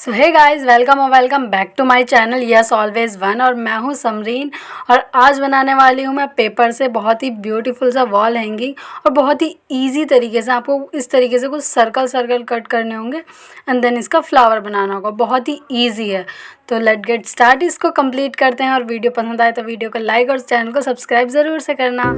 So hey guys, welcome back to my channel yes always one. और मैं हूँ समरीन और आज बनाने वाली हूँ मैं पेपर से बहुत ही ब्यूटीफुल सा वॉल हैंगिंग। और बहुत ही इजी तरीके से आपको इस तरीके से कुछ सर्कल कट करने होंगे एंड देन इसका फ्लावर बनाना होगा। बहुत ही ईजी है, तो लेट गेट स्टार्ट। इसको कंप्लीट करते हैं। और वीडियो पसंद आए तो वीडियो को लाइक और चैनल को सब्सक्राइब ज़रूर से करना।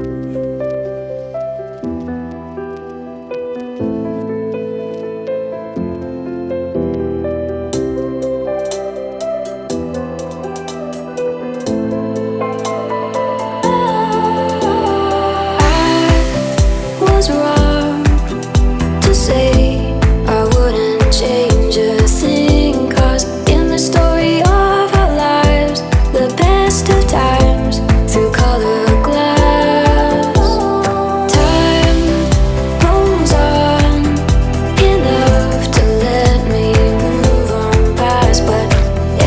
Was wrong to say I wouldn't change a thing, 'cause in the story of our lives, the best of times through color glass, time rolls on enough to let me move on past, but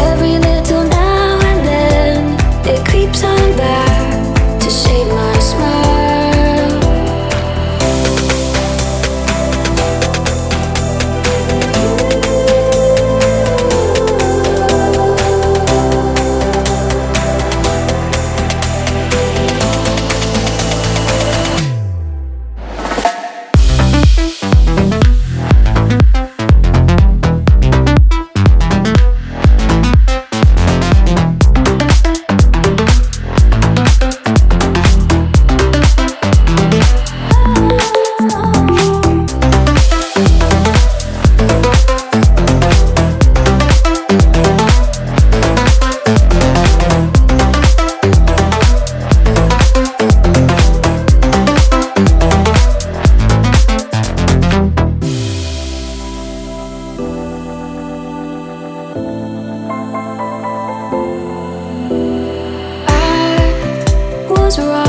every little now and then it creeps on back to shade my smile. Was wrong